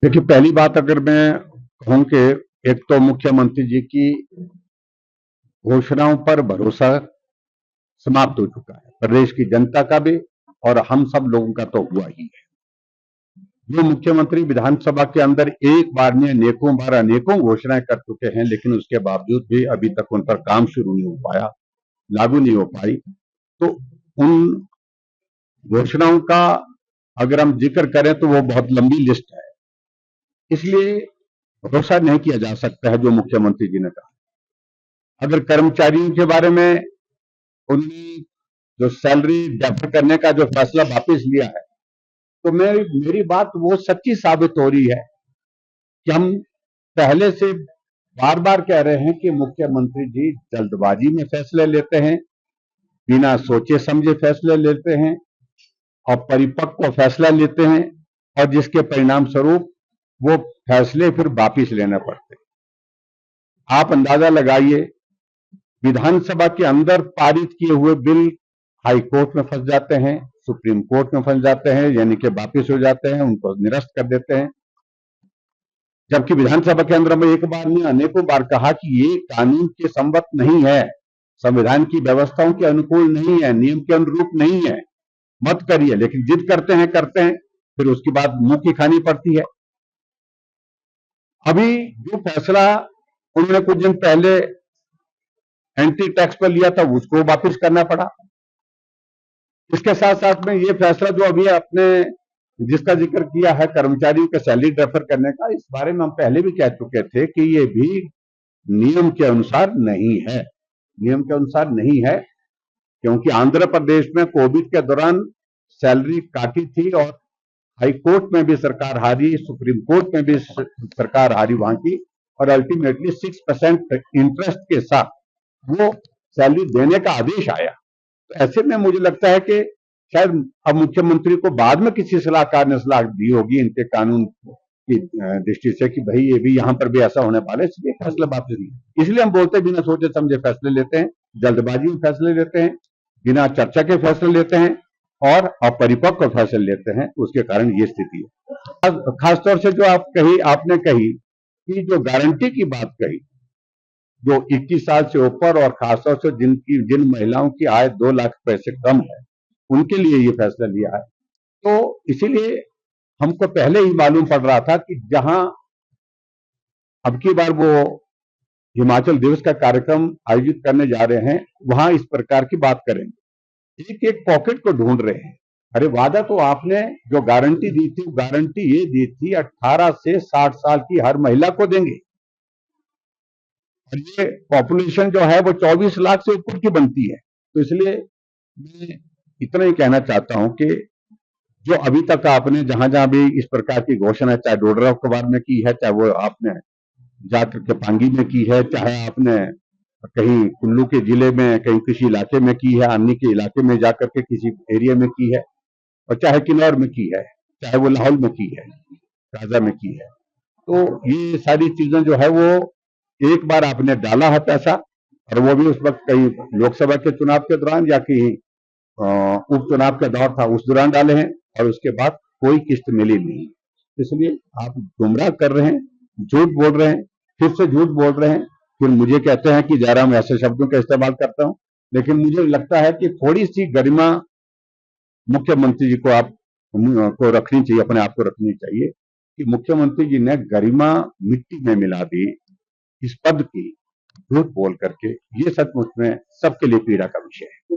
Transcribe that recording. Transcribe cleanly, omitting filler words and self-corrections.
देखिए, पहली बात अगर मैं कहूं कि एक तो मुख्यमंत्री जी की घोषणाओं पर भरोसा समाप्त हो चुका है, प्रदेश की जनता का भी और हम सब लोगों का तो हुआ ही है। जो मुख्यमंत्री विधानसभा के अंदर एक बार में अनेकों घोषणाएं कर चुके हैं, लेकिन उसके बावजूद भी अभी तक उन पर काम शुरू नहीं हो पाया, लागू नहीं हो पाई। तो उन घोषणाओं का अगर हम जिक्र करें तो वो बहुत लंबी लिस्ट है, इसलिए भरोसा नहीं किया जा सकता है जो मुख्यमंत्री जी ने कहा। अगर कर्मचारियों के बारे में उन्होंने जो सैलरी डेफर करने का जो फैसला वापस लिया है, तो मेरी बात वो सच्ची साबित हो रही है कि हम पहले से बार बार कह रहे हैं कि मुख्यमंत्री जी जल्दबाजी में फैसले लेते हैं, बिना सोचे समझे फैसले लेते हैं और परिपक्व फैसला लेते हैं, और जिसके परिणाम स्वरूप वो फैसले फिर वापिस लेने पड़ते हैं। आप अंदाजा लगाइए, विधानसभा के अंदर पारित किए हुए बिल हाई कोर्ट में फंस जाते हैं, सुप्रीम कोर्ट में फंस जाते हैं, यानी कि वापिस हो जाते हैं, उनको निरस्त कर देते हैं। जबकि विधानसभा के अंदर में एक बार नहीं अनेकों बार कहा कि ये कानून के संगत नहीं है, संविधान की व्यवस्थाओं के अनुकूल नहीं है, नियम के अनुरूप नहीं है, मत करिए। लेकिन जिद करते हैं, फिर उसके बाद मुंह की खानी पड़ती है। अभी जो फैसला उन्होंने कुछ दिन पहले एंटी टैक्स पर लिया था, उसको वापस करना पड़ा। इसके साथ साथ में ये फैसला जो अभी आपने जिसका जिक्र किया है कर्मचारियों के सैलरी रेफर करने का, इस बारे में हम पहले भी कह चुके थे कि ये भी नियम के अनुसार नहीं है, नियम के अनुसार नहीं है, क्योंकि आंध्र प्रदेश में कोविड के दौरान सैलरी काटी थी और हाई कोर्ट में भी सरकार हारी, सुप्रीम कोर्ट में भी सरकार हारी वहां की, और अल्टीमेटली 6% इंटरेस्ट के साथ वो सैलरी देने का आदेश आया। तो ऐसे में मुझे लगता है कि शायद अब मुख्यमंत्री को बाद में किसी सलाहकार ने सलाह दी होगी इनके कानून की दृष्टि से कि भाई ये भी यहां पर भी ऐसा होने वाला है, इसलिए फैसला वापस लिया। इसलिए हम बोलते बिना सोचे समझे फैसले लेते हैं, जल्दबाजी में फैसले लेते हैं, बिना चर्चा के फैसले लेते हैं और अपरिपक्व फैसले लेते हैं, उसके कारण ये स्थिति है। खासतौर से जो आपने कही कि जो गारंटी की बात कही, जो 21 साल से ऊपर और खासतौर से जिन महिलाओं की आय 2 लाख रुपए से कम है, उनके लिए ये फैसला लिया है। तो इसीलिए हमको पहले ही मालूम पड़ रहा था कि जहां अब की बार वो हिमाचल दिवस का कार्यक्रम आयोजित करने जा रहे हैं, वहां इस प्रकार की बात करेंगे, एक एक पॉकेट को ढूंढ रहे हैं। अरे वादा तो आपने जो गारंटी दी थी, गारंटी ये दी थी 18 से 60 साल की हर महिला को देंगे, और ये पॉपुलेशन जो है वो 24 लाख से ऊपर की बनती है। तो इसलिए मैं इतना ही कहना चाहता हूं कि जो अभी तक आपने जहां जहां भी इस प्रकार की घोषणा, चाहे डोडरा अखबार में की है, चाहे वो आपने जाकर के पांगी में की है, चाहे आपने कहीं कुल्लू के जिले में कहीं किसी इलाके में की है, अन्नी के इलाके में जाकर के किसी एरिया में की है, और चाहे किन्नौर में की है, चाहे वो लाहौल में की है, काजा में की है, तो ये सारी चीजें जो है वो एक बार आपने डाला है पैसा, और वो भी उस वक्त कहीं लोकसभा के चुनाव के दौरान या कहीं उपचुनाव का दौर था उस दौरान डाले हैं, और उसके बाद कोई किस्त मिली नहीं। इसलिए आप गुमराह कर रहे हैं, झूठ बोल रहे हैं, फिर से झूठ बोल रहे हैं, फिर मुझे कहते हैं कि जयराम ऐसे शब्दों का इस्तेमाल करता हूं। लेकिन मुझे लगता है कि थोड़ी सी गरिमा मुख्यमंत्री जी को को रखनी चाहिए, अपने आप को रखनी चाहिए कि मुख्यमंत्री जी ने गरिमा मिट्टी में मिला दी इस पद की, झूठ बोल करके। ये सचमुच में सबके लिए पीड़ा का विषय है।